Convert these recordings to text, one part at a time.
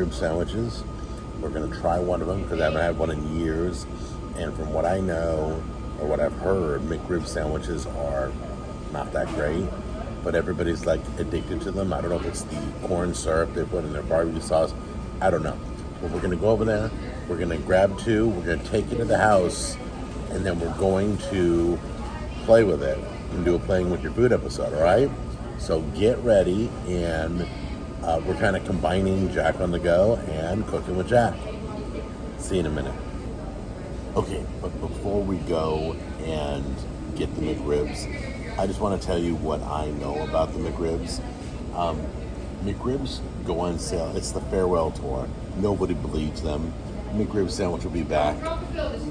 McRib sandwiches. We're going to try one of them because I haven't had one in years. And from what I know, or what I've heard, McRib sandwiches are not that great. But everybody's like addicted to them. I don't know if it's the corn syrup they put in their barbecue sauce. I don't know. But we're going to go over there. We're going to grab two. We're going to take it to the house. And then we're going to play with it and do a playing with your food episode, all right? So get ready, and we're kind of combining Jack on the Go and Cooking with Jack. See you in a minute. Okay, but before we go and get the McRibs, I just want to tell you what I know about the McRibs. McRibs go on sale. It's the farewell tour. Nobody believes them. McRib sandwich will be back.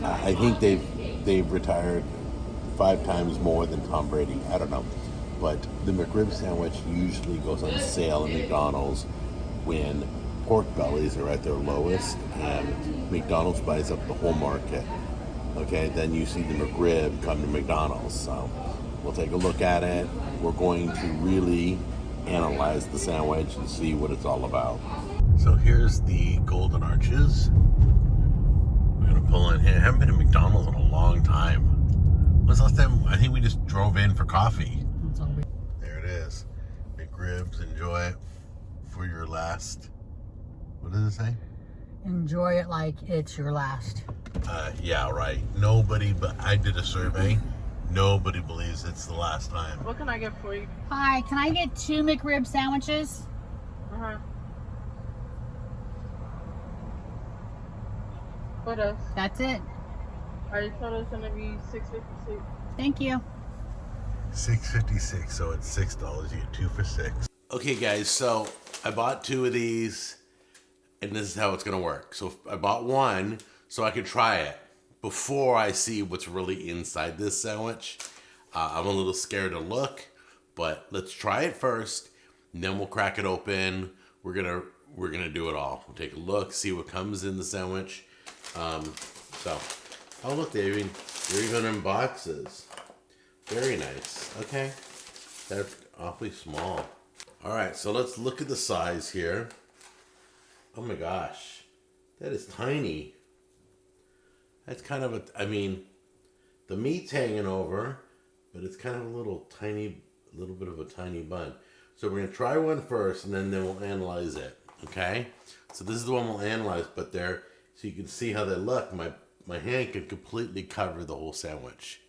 I think they've retired 5 times more than Tom Brady. I don't know. But the McRib sandwich usually goes on sale at McDonald's when pork bellies are at their lowest and McDonald's buys up the whole market. Okay, then you see the McRib come to McDonald's. So we'll take a look at it. We're going to really analyze the sandwich and see what it's all about. So here's the Golden Arches. We're gonna pull in here. I haven't been to McDonald's in a long time. When's the last time? I think we just drove in for coffee. There it is. McRibs, enjoy it for your last. What does it say? Enjoy it like it's your last. Yeah, right. Nobody, but I did a survey. Nobody believes it's the last time. What can I get for you? Hi, can I get 2 McRib sandwiches? Uh-huh. What else? That's it. Alright, so it's gonna be $6.56. Thank you. $6.56, so it's $6. You get 2 for $6. Okay, guys, so I bought 2 of these, and this is how it's gonna work. So I bought one so I could try it before I see what's really inside this sandwich. I'm a little scared to look, but let's try it first, and then we'll crack it open. We're gonna do it all. We'll take a look, see what comes in the sandwich. Oh look, they're even in boxes. Very nice. Okay, they're awfully small. All right, so let's look at the size here. Oh my gosh, that is tiny. That's kind of the meat's hanging over, but it's kind of a little bit of a tiny bun. So we're gonna try one first, and then we'll analyze it. Okay, so this is the one we'll analyze, but so you can see how they look. My hand can completely cover the whole sandwich.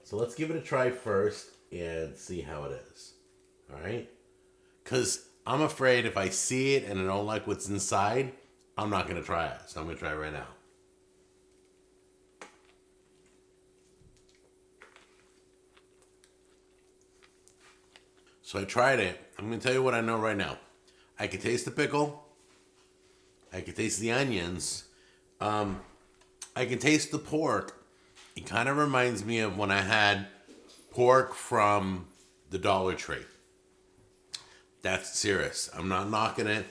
So let's give it a try first and see how it is. All right? Because I'm afraid if I see it and I don't like what's inside, I'm not going to try it. So I'm going to try it right now. So I tried it. I'm going to tell you what I know right now. I can taste the pickle. I can taste the onions. I can taste the pork. It kind of reminds me of when I had pork from the Dollar Tree. That's serious. I'm not knocking it.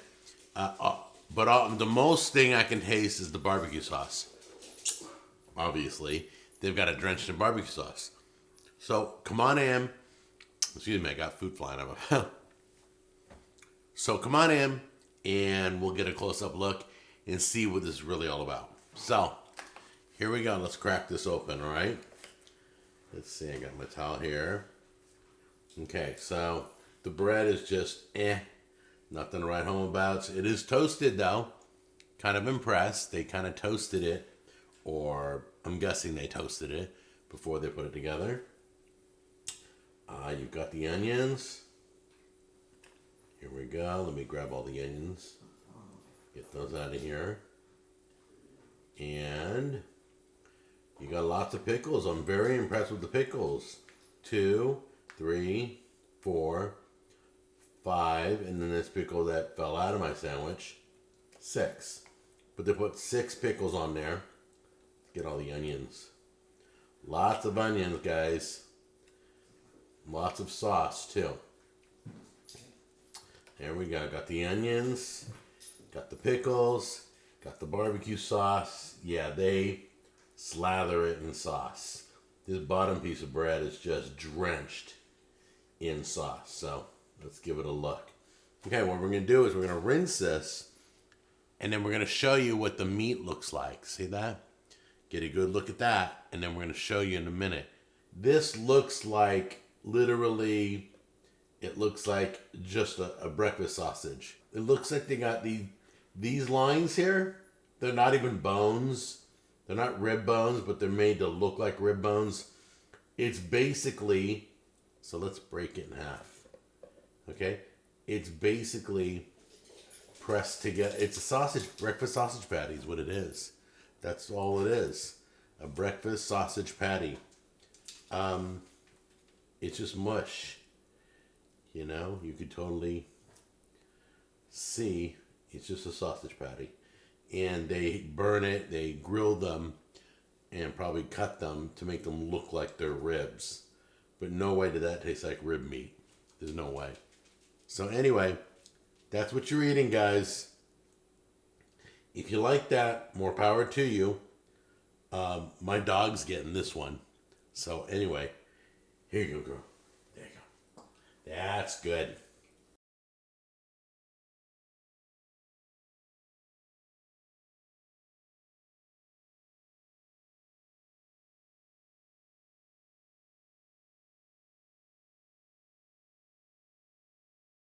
But the most thing I can taste is the barbecue sauce. Obviously, they've got it drenched in barbecue sauce. So come on in. Excuse me, I got food flying out of my mouth. So come on in, and we'll get a close-up look and see what this is really all about. So here we go. Let's crack this open, all right? Let's see. I got my towel here. Okay, so the bread is just nothing to write home about. It is toasted, though. Kind of impressed. They kind of toasted it, or I'm guessing they toasted it before they put it together. You've got the onions. Here we go. Let me grab all the onions. Get those out of here. And you got lots of pickles. I'm very impressed with the pickles. 2, 3, 4, 5, and then this pickle that fell out of my sandwich, 6. But they put 6 pickles on there. Let's get all the onions. Lots of onions, guys. Lots of sauce, too. There we go. Got the onions. Got the pickles. Got the barbecue sauce. Yeah, they slather it in sauce. This bottom piece of bread is just drenched in sauce. So let's give it a look. Okay, what we're going to do is we're going to rinse this And then we're going to show you what the meat looks like. See that? Get a good look at that. And then we're going to show you in a minute. This looks like literally, it looks like just a breakfast sausage. It looks like they got these lines here. They're not even bones. They're not rib bones, but they're made to look like rib bones. It's basically, so let's break it in half. Okay? It's basically pressed together. It's a sausage, breakfast sausage patty is what it is. That's all it is. A breakfast sausage patty. It's just mush. You know, you could totally see it's just a sausage patty. And they burn it, they grill them, and probably cut them to make them look like they're ribs. But no way did that taste like rib meat. There's no way. So anyway, that's what you're eating, guys. If you like that, more power to you. My dog's getting this one. So anyway, here you go, girl. There you go. That's good.